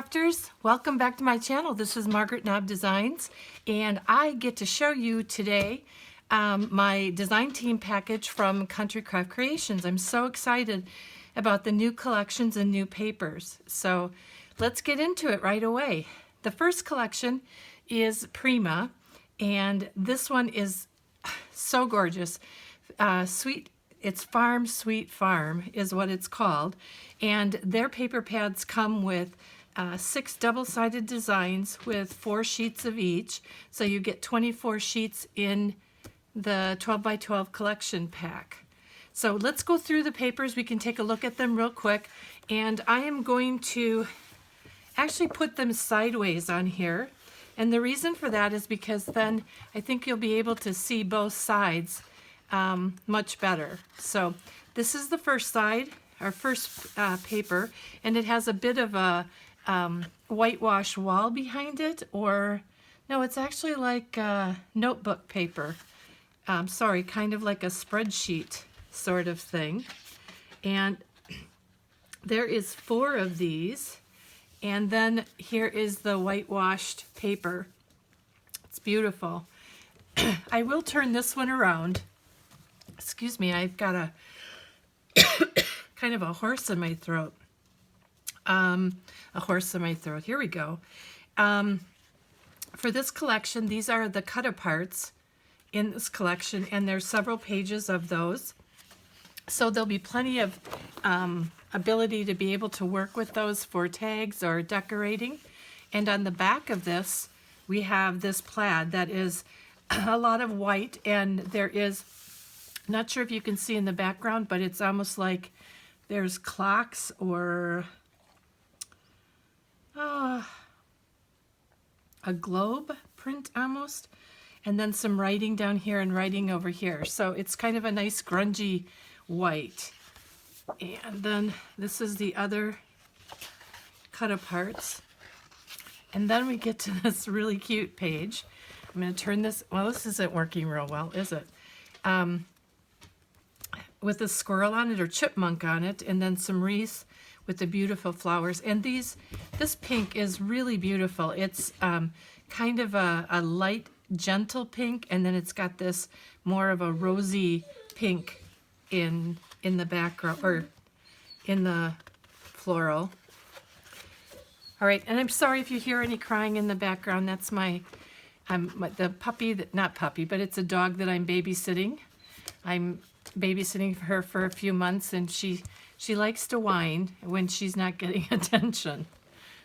crafters, welcome back to my channel. This is Margaret Knob Designs, and I get to show you today my design team package from Country Craft Creations. I'm so excited about the new collections and new papers. So let's get into it right away. The first collection is Prima, and this one is so gorgeous. It's Farm Sweet Farm is what it's called, and their paper pads come with 6 double-sided designs with 4 sheets of each, so you get 24 sheets in the 12 by 12 collection pack. So let's go through the papers. We can take a look at them real quick, and I am going to actually put them sideways on here, and the reason for that is because then I think you'll be able to see both sides much better. So this is the first side, our first paper, and it has a bit of a whitewash wall behind it, or no, it's actually like notebook paper. Sorry, kind of like a spreadsheet sort of thing. And there is 4 of these, and then here is the whitewashed paper. It's beautiful. I will turn this one around. Excuse me, I've got a kind of a horse in my throat. Here we go. For this collection, these are the cut-aparts in this collection, and there's several pages of those. So there'll be plenty of ability to be able to work with those for tags or decorating. And on the back of this, we have this plaid that is a lot of white, and there is, not sure if you can see in the background, but it's almost like there's clocks or a globe print almost, and then some writing down here and writing over here. So it's kind of a nice grungy white. And then this is the other cut-aparts. And then we get to this really cute page. I'm going to turn this, well, this isn't working real well, is it? With a squirrel on it or chipmunk on it, and then some wreaths with the beautiful flowers. And this pink is really beautiful. It's kind of a light, gentle pink, and then it's got this more of a rosy pink in the background, or in the floral. All right, and I'm sorry if you hear any crying in the background. That's the puppy, not puppy, but it's a dog that I'm babysitting. I'm babysitting for her for a few months, and she likes to whine when she's not getting attention.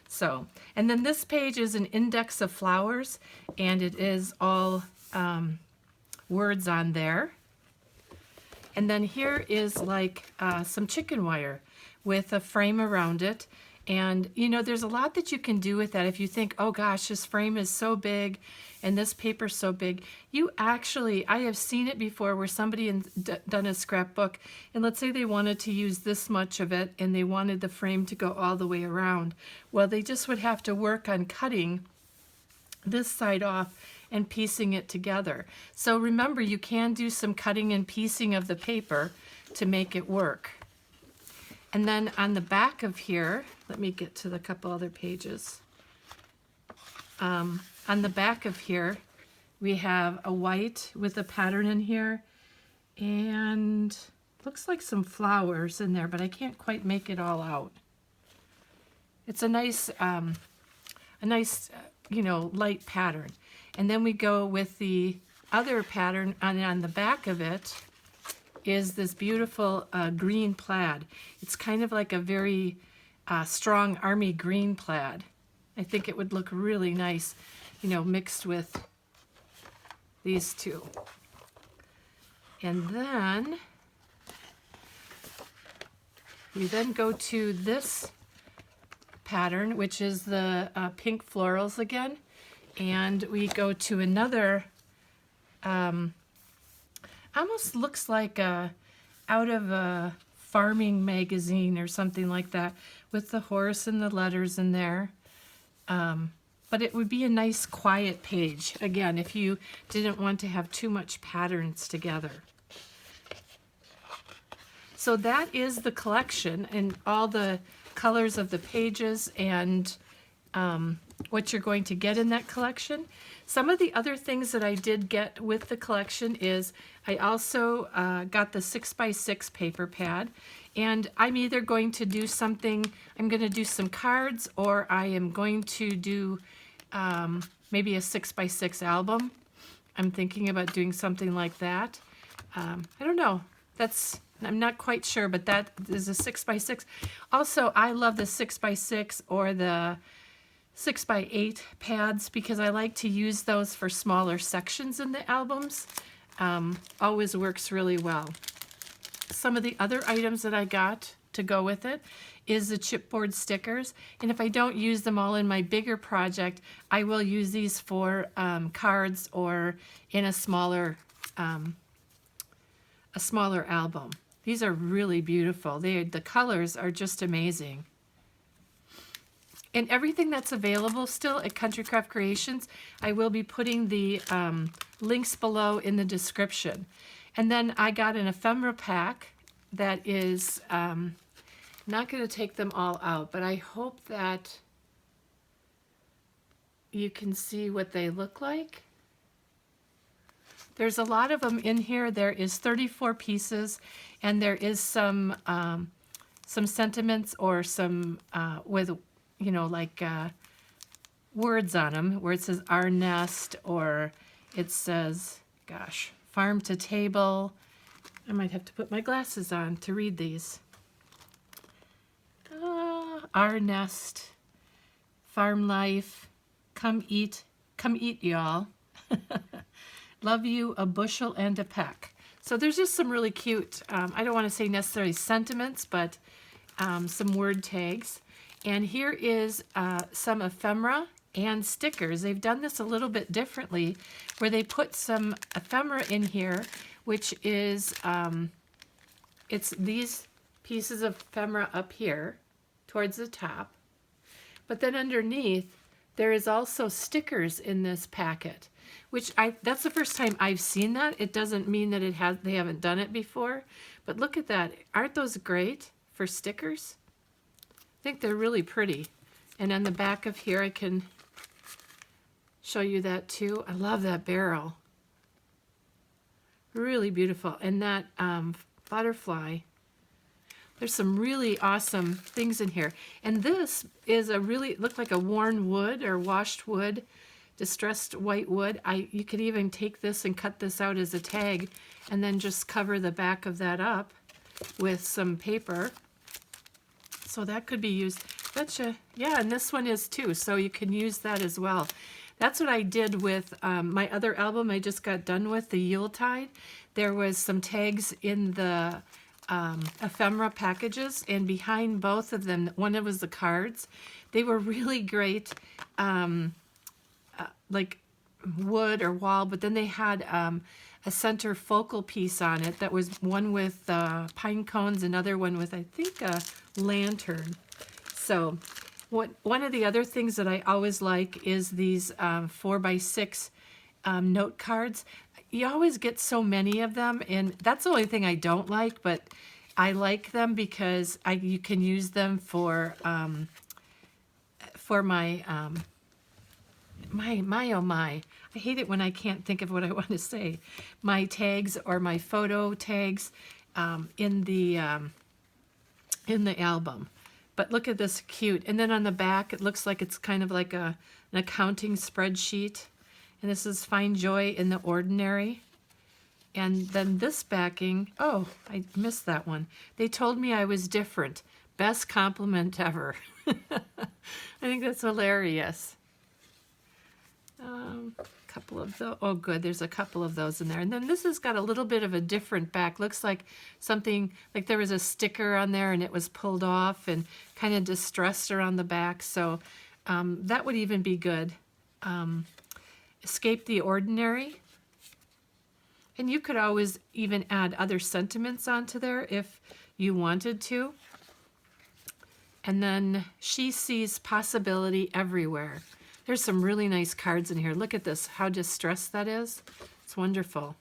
So, and then this page is an index of flowers, and it is all words on there. And then here is like some chicken wire with a frame around it. And, you know, there's a lot that you can do with that. If you think, oh gosh, this frame is so big and this paper's so big, you actually, I have seen it before where somebody done a scrapbook, and let's say they wanted to use this much of it and they wanted the frame to go all the way around. Well, they just would have to work on cutting this side off and piecing it together. So remember, you can do some cutting and piecing of the paper to make it work. And then on the back of here, let me get to the couple other pages. On the back of here, we have a white with a pattern in here, and looks like some flowers in there, but I can't quite make it all out. It's a nice, you know, light pattern. And then we go with the other pattern, and on the back of it is this beautiful green plaid. It's kind of like a very strong army green plaid. I think it would look really nice, you know, mixed with these two. And then we then go to this pattern, which is the pink florals again, and we go to another almost looks like out of a farming magazine or something like that, with the horse and the letters in there. But it would be a nice quiet page, again, if you didn't want to have too much patterns together. So that is the collection and all the colors of the pages and what you're going to get in that collection. Some of the other things that I did get with the collection is I also got the 6x6 paper pad, and I'm either going to do something, I'm going to do some cards, or I am going to do maybe a 6x6 album. I'm thinking about doing something like that. I don't know. I'm not quite sure, but that is a 6x6. Also, I love the 6x6 or the 6x8 pads because I like to use those for smaller sections in the albums. Always works really well. Some of the other items that I got to go with it is the chipboard stickers, and if I don't use them all in my bigger project, I will use these for cards or in a smaller album. These are really beautiful. The colors are just amazing. And everything that's available still at Country Craft Creations, I will be putting the links below in the description. And then I got an ephemera pack that is, not going to take them all out, but I hope that you can see what they look like. There's a lot of them in here. There is 34 pieces, and there is some sentiments or some with, you know, like words on them, where it says our nest, or it says, gosh, farm to table. I might have to put my glasses on to read these. Our nest, farm life, come eat y'all. Love you, a bushel and a peck. So there's just some really cute, I don't want to say necessarily sentiments, but some word tags. And here is some ephemera and stickers. They've done this a little bit differently, where they put some ephemera in here, which is, it's these pieces of ephemera up here towards the top. But then underneath, there is also stickers in this packet, which that's the first time I've seen that. It doesn't mean that they haven't done it before, but look at that. Aren't those great for stickers? I think they're really pretty. And on the back of here, I can show you that too. I love that barrel. Really beautiful. And that butterfly. There's some really awesome things in here. And this is looked like a worn wood or washed wood, distressed white wood. You could even take this and cut this out as a tag and then just cover the back of that up with some paper. So that could be used. Yeah, and this one is too, so you can use that as well. That's what I did with my other album I just got done with, the Yuletide. There was some tags in the ephemera packages, and behind both of them, one was the cards. They were really great, like wood or wall, but then they had a center focal piece on it that was one with pine cones, another one with, I think, a lantern. So one of the other things that I always like is these 4x6 note cards. You always get so many of them, and that's the only thing I don't like, but I like them because you can use them for my oh my. I hate it when I can't think of what I want to say. My tags or my photo tags in the album. But look at this cute. And then on the back, it looks like it's kind of like an accounting spreadsheet. And this is Find Joy in the Ordinary. And then this backing, oh, I missed that one. They told me I was different. Best compliment ever. I think that's hilarious. Couple of those. Oh, good. There's a couple of those in there. And then this has got a little bit of a different back. Looks like something, like there was a sticker on there and it was pulled off and kind of distressed around the back. So that would even be good. Escape the Ordinary. And you could always even add other sentiments onto there if you wanted to. And then She Sees Possibility Everywhere. There's some really nice cards in here. Look at this, how distressed that is. It's wonderful.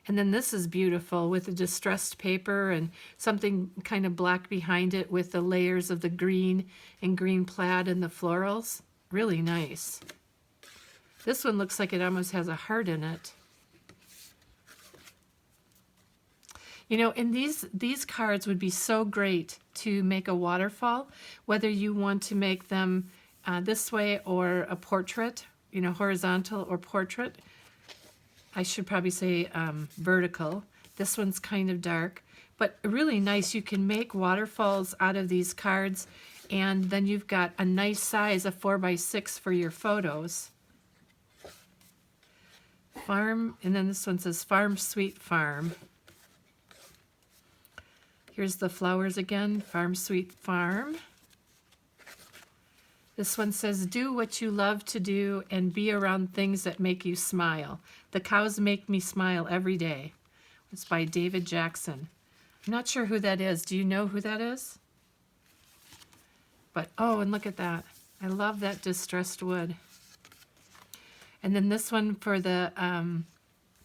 And then this is beautiful with the distressed paper and something kind of black behind it with the layers of the green and green plaid and the florals. Really nice. This one looks like it almost has a heart in it. You know, and these cards would be so great to make a waterfall, whether you want to make them this way or a portrait, you know, horizontal or portrait. I should probably say vertical. This one's kind of dark, but really nice. You can make waterfalls out of these cards, and then you've got a nice size of 4x6 for your photos. Farm, and then this one says Farm Sweet Farm. Here's the flowers again, Farm Sweet Farm. This one says, do what you love to do and be around things that make you smile. The cows make me smile every day. It's by David Jackson. I'm not sure who that is. Do you know who that is? But, oh, and look at that. I love that distressed wood. And then this one for the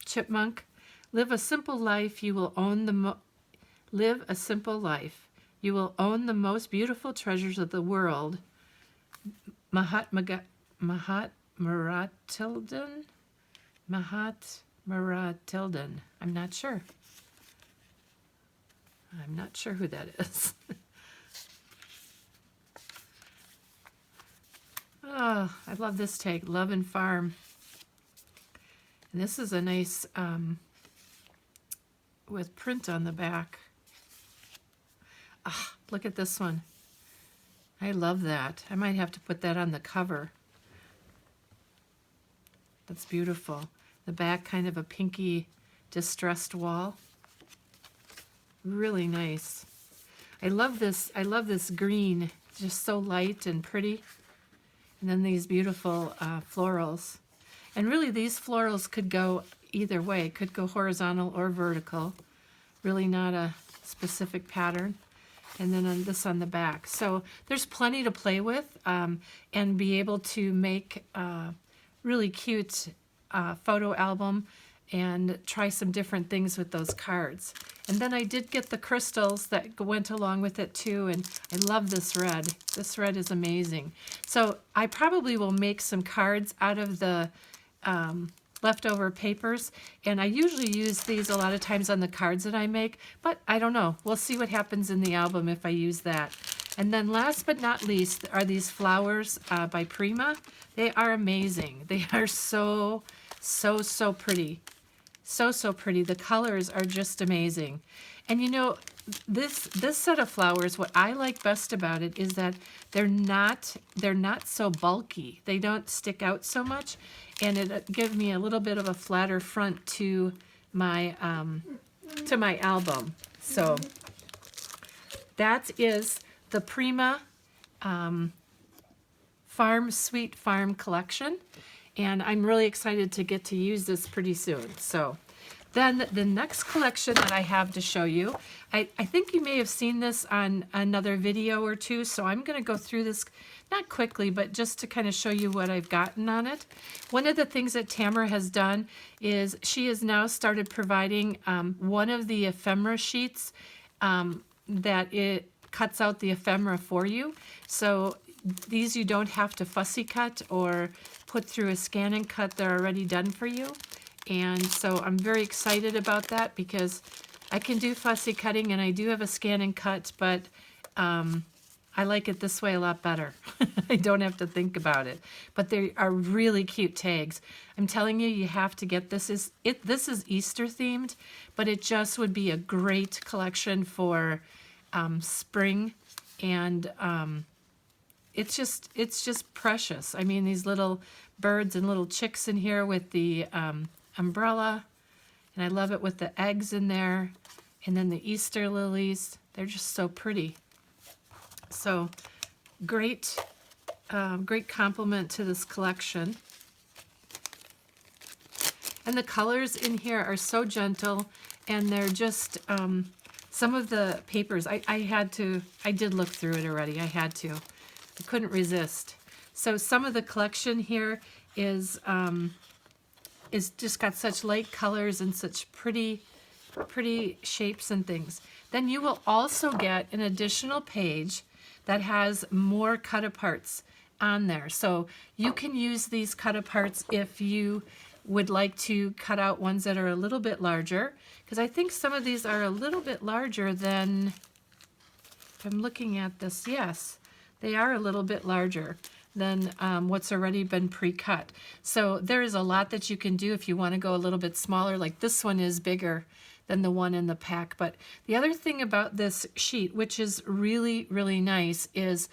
chipmunk. Live a simple life, you will own the Live a simple life. You will own the most beautiful treasures of the world. Mahatma Tilden? I'm not sure. I'm not sure who that is. Oh, I love this tag, Love and Farm. And this is a nice, with print on the back. Ah, look at this one. I love that. I might have to put that on the cover. That's beautiful. The back, kind of a pinky distressed wall. Really nice. I love this green, just so light and pretty. And then these beautiful florals. And really these florals could go either way. Could go horizontal or vertical. Really not a specific pattern. And then on this on the back. So there's plenty to play with and be able to make a really cute photo album and try some different things with those cards. And then I did get the crystals that went along with it too, and I love this red. This red is amazing. So I probably will make some cards out of the leftover papers, and I usually use these a lot of times on the cards that I make, but I don't know. We'll see what happens in the album if I use that. And then last but not least are these flowers by Prima. They are amazing. They are so pretty. So pretty. The colors are just amazing. And you know, this set of flowers, what I like best about it is that they're not so bulky. They don't stick out so much, and it gives me a little bit of a flatter front to my album. So that is the Prima Sweet Farm collection, and I'm really excited to get to use this pretty soon. So then the next collection that I have to show you, I think you may have seen this on another video or two, so I'm going to go through this, not quickly, but just to kind of show you what I've gotten on it. One of the things that Tamara has done is she has now started providing one of the ephemera sheets that it cuts out the ephemera for you. So these you don't have to fussy cut or put through a scan and cut. They're already done for you. And so I'm very excited about that because I can do fussy cutting and I do have a scan and cut, but I like it this way a lot better. I don't have to think about it. But they are really cute tags. I'm telling you, you have to get this. This is Easter themed, but it just would be a great collection for spring, and it's just precious. I mean, these little birds and little chicks in here with the umbrella, and I love it with the eggs in there, and then the Easter lilies. They're just so pretty. So great compliment to this collection. And the colors in here are so gentle, and they're just some of the papers. I did look through it already. I had to. I couldn't resist. So some of the collection here is is just got such light colors and such pretty shapes and things. Then you will also get an additional page that has more cut aparts on there. So you can use these cut aparts if you would like to cut out ones that are a little bit larger, because I think some of these are a little bit larger than, if I'm looking at this, yes, they are a little bit larger than what's already been pre-cut. So there is a lot that you can do if you want to go a little bit smaller. Like this one is bigger than the one in the pack. But the other thing about this sheet, which is really, really nice, is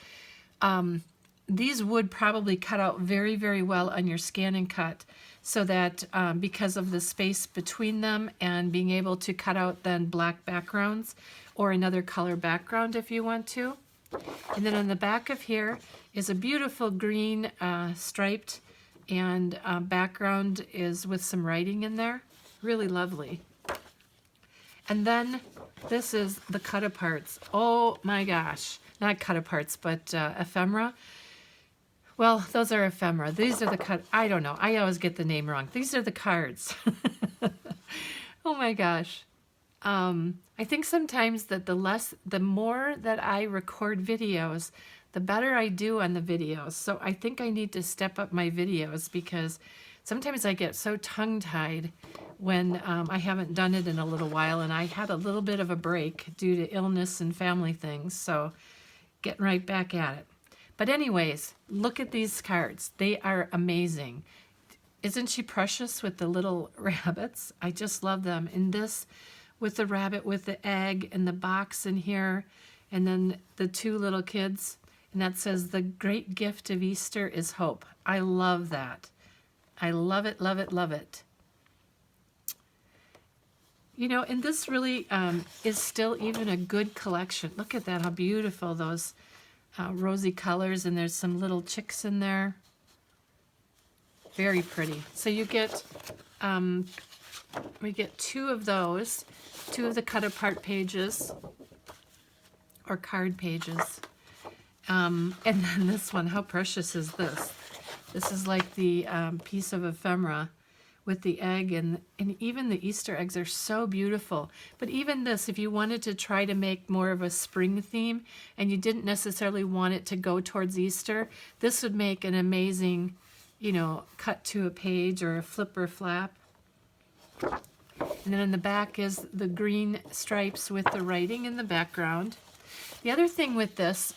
these would probably cut out very, very well on your scan and cut, so that because of the space between them and being able to cut out then black backgrounds or another color background if you want to. And then on the back of here is a beautiful green striped and background is with some writing in there. Really lovely. And then this is the cut aparts. Oh my gosh, not cut aparts, but ephemera. Well, those are ephemera. These are the cut, I don't know. I always get the name wrong. These are the cards. Oh my gosh. I think sometimes that the more that I record videos, the better I do on the videos. So I think I need to step up my videos, because sometimes I get so tongue-tied when I haven't done it in a little while, and I had a little bit of a break due to illness and family things, so getting right back at it. But anyways, look at these cards. They are amazing. Isn't she precious with the little rabbits? I just love them. And this with the rabbit with the egg and the box in here, and then the two little kids, and that says, "The great gift of Easter is hope." I love that. I love it, love it, love it. You know, and this really is still even a good collection. Look at that, how beautiful those rosy colors, and there's some little chicks in there. Very pretty. So you get, we get two of those, two of the cut apart pages, or card pages. And then this one, how precious is this? This is like the piece of ephemera with the egg, and even the Easter eggs are so beautiful. But even this, if you wanted to try to make more of a spring theme and you didn't necessarily want it to go towards Easter, this would make an amazing, you know, cut to a page or a flip or flap. And then in the back is the green stripes with the writing in the background. The other thing with this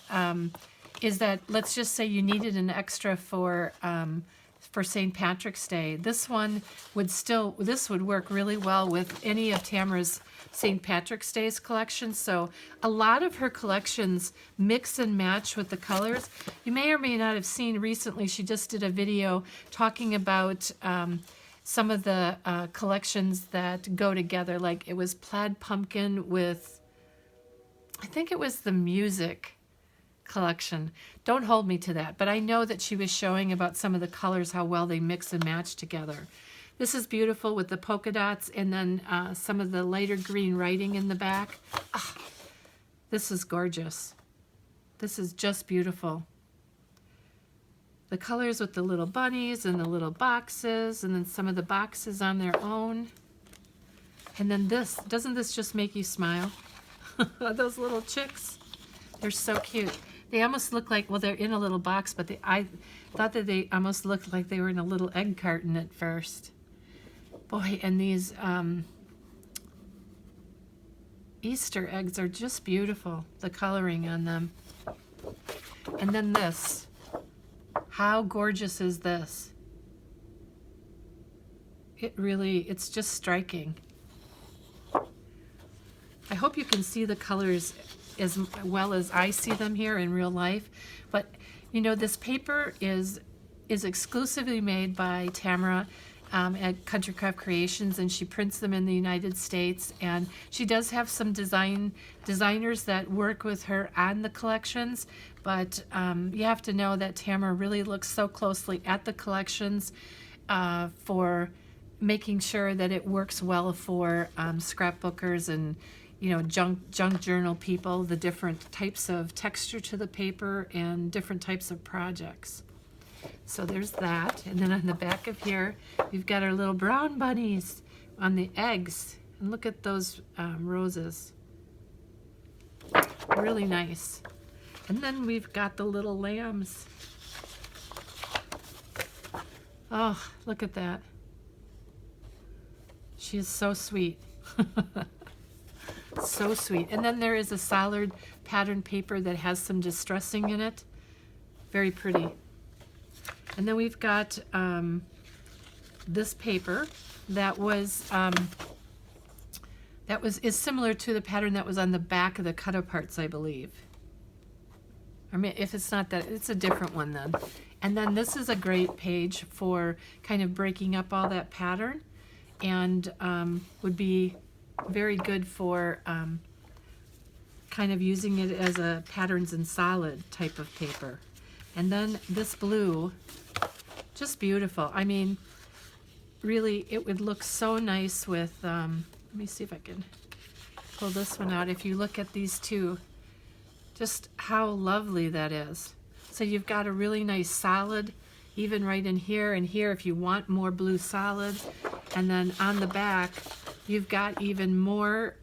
is that, let's just say you needed an extra for St. Patrick's Day. This one would still, this would work really well with any of Tamara's St. Patrick's Day's collection. So a lot of her collections mix and match with the colors. You may or may not have seen recently, she just did a video talking about some of the collections that go together. Like it was Plaid Pumpkin with, I think it was the music collection. Don't hold me to that, but I know that she was showing about some of the colors, how well they mix and match together. This is beautiful with the polka dots and then some of the lighter green writing in the back. Ah, this is gorgeous. This is just beautiful. The colors with the little bunnies and the little boxes, and then some of the boxes on their own. And then this, doesn't this just make you smile? Those little chicks, they're so cute. They almost look like, well, they're in a little box, but I thought that they almost looked like they were in a little egg carton at first. Boy, and these Easter eggs are just beautiful, the coloring on them. And then this, how gorgeous is this? It really, it's just striking. I hope you can see the colors as well as I see them here in real life. But you know, this paper is exclusively made by Tamara at Country Craft Creations, and she prints them in the United States. And she does have some designers that work with her on the collections, but you have to know that Tamara really looks so closely at the collections for making sure that it works well for scrapbookers and, you know, junk journal people, the different types of texture to the paper and different types of projects. So there's that. And then on the back of here, we've got our little brown bunnies on the eggs. And look at those roses. Really nice. And then we've got the little lambs. Oh, look at that. She is so sweet. So sweet. And then there is a solid pattern paper that has some distressing in it. Very pretty. And then we've got this paper that is similar to the pattern that was on the back of the cut-aparts, I believe. I mean, if it's not that, it's a different one then. And then this is a great page for kind of breaking up all that pattern, and would be very good for kind of using it as a patterns in solid type of paper. And then this blue, just beautiful. I mean, really, it would look so nice with, let me see if I can pull this one out. If you look at these two, just how lovely that is. So you've got a really nice solid, even right in here and here if you want more blue solid. And then on the back, you've got even more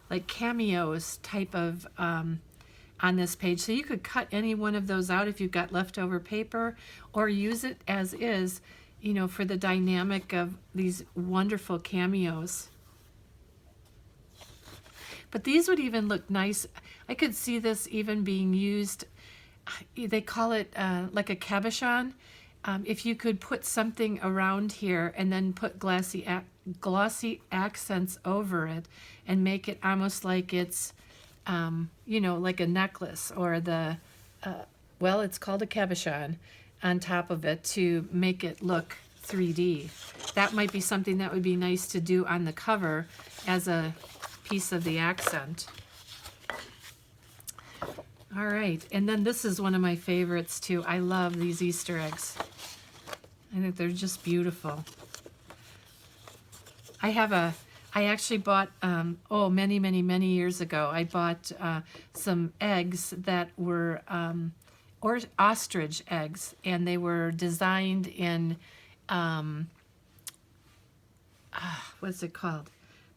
like cameos type of on this page. So you could cut any one of those out if you've got leftover paper, or use it as is, you know, for the dynamic of these wonderful cameos. But these would even look nice. I could see this even being used, they call it like a cabochon. If you could put something around here and then put glossy accents over it and make it almost like it's, you know, like a necklace, or the, well, it's called a cabochon on top of it to make it look 3D. That might be something that would be nice to do on the cover as a piece of the accent. All right, and then this is one of my favorites too. I love these Easter eggs. I think they're just beautiful. I actually bought, oh, many years ago, I bought some eggs that were or ostrich eggs, and they were designed in, what's it called?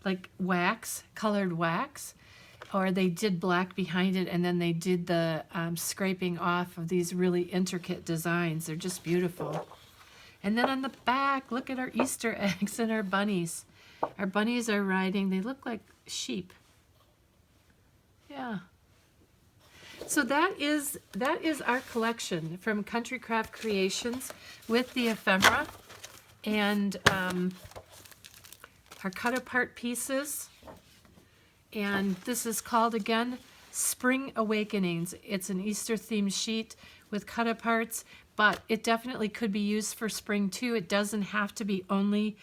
Like wax, colored wax. Or they did black behind it, and then they did the scraping off of these really intricate designs. They're just beautiful. And then on the back, look at our Easter eggs and our bunnies. Our bunnies are riding, they look like sheep. Yeah. So that is our collection from Country Craft Creations with the ephemera and our cut-apart pieces. And this is called, again, Spring Awakenings. It's an Easter-themed sheet with cut-aparts, but it definitely could be used for spring, too. It doesn't have to be only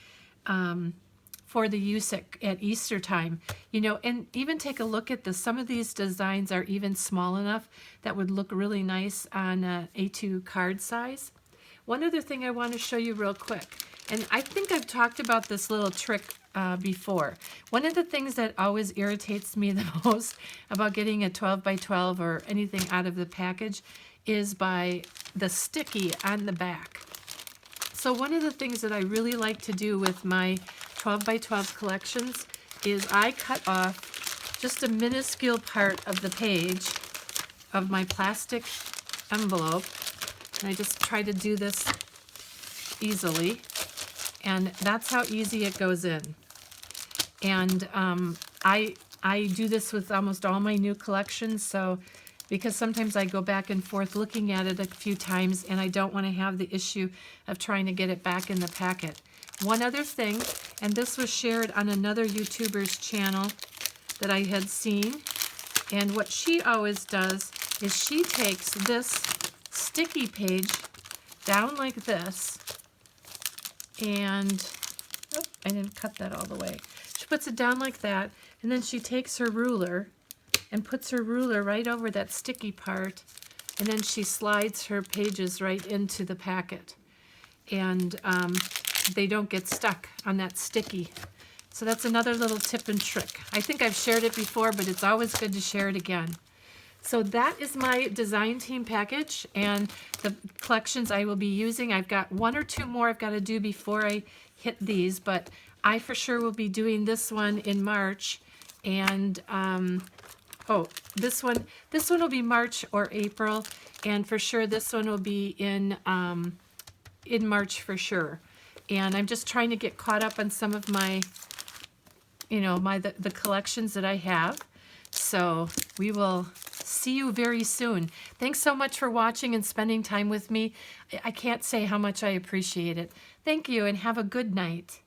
for the use at Easter time. You know, and even take a look at this. Some of these designs are even small enough that would look really nice on A2 card size. One other thing I want to show you real quick, and I think I've talked about this little trick before. One of the things that always irritates me the most about getting a 12 by 12 or anything out of the package is by the sticky on the back. So one of the things that I really like to do with my 12 by 12 collections is I cut off just a minuscule part of the page of my plastic envelope, and I just try to do this easily, and that's how easy it goes in. And I do this with almost all my new collections, so because sometimes I go back and forth looking at it a few times, and I don't want to have the issue of trying to get it back in the packet. One other thing, and this was shared on another YouTuber's channel that I had seen, and what she always does is she takes this sticky page down like this, and oh, I didn't cut that all the way. She puts it down like that, and then she takes her ruler and puts her ruler right over that sticky part, and then she slides her pages right into the packet, and they don't get stuck on that sticky. So that's another little tip and trick. I think I've shared it before, but it's always good to share it again. So that is my design team package and the collections I will be using. I've got one or two more I've got to do before I hit these, but I for sure will be doing this one in March. And oh, this one will be March or April, and for sure this one will be in March for sure. And I'm just trying to get caught up on some of my, you know, the collections that I have. So we will see you very soon. Thanks so much for watching and spending time with me. I can't say how much I appreciate it. Thank you, and have a good night.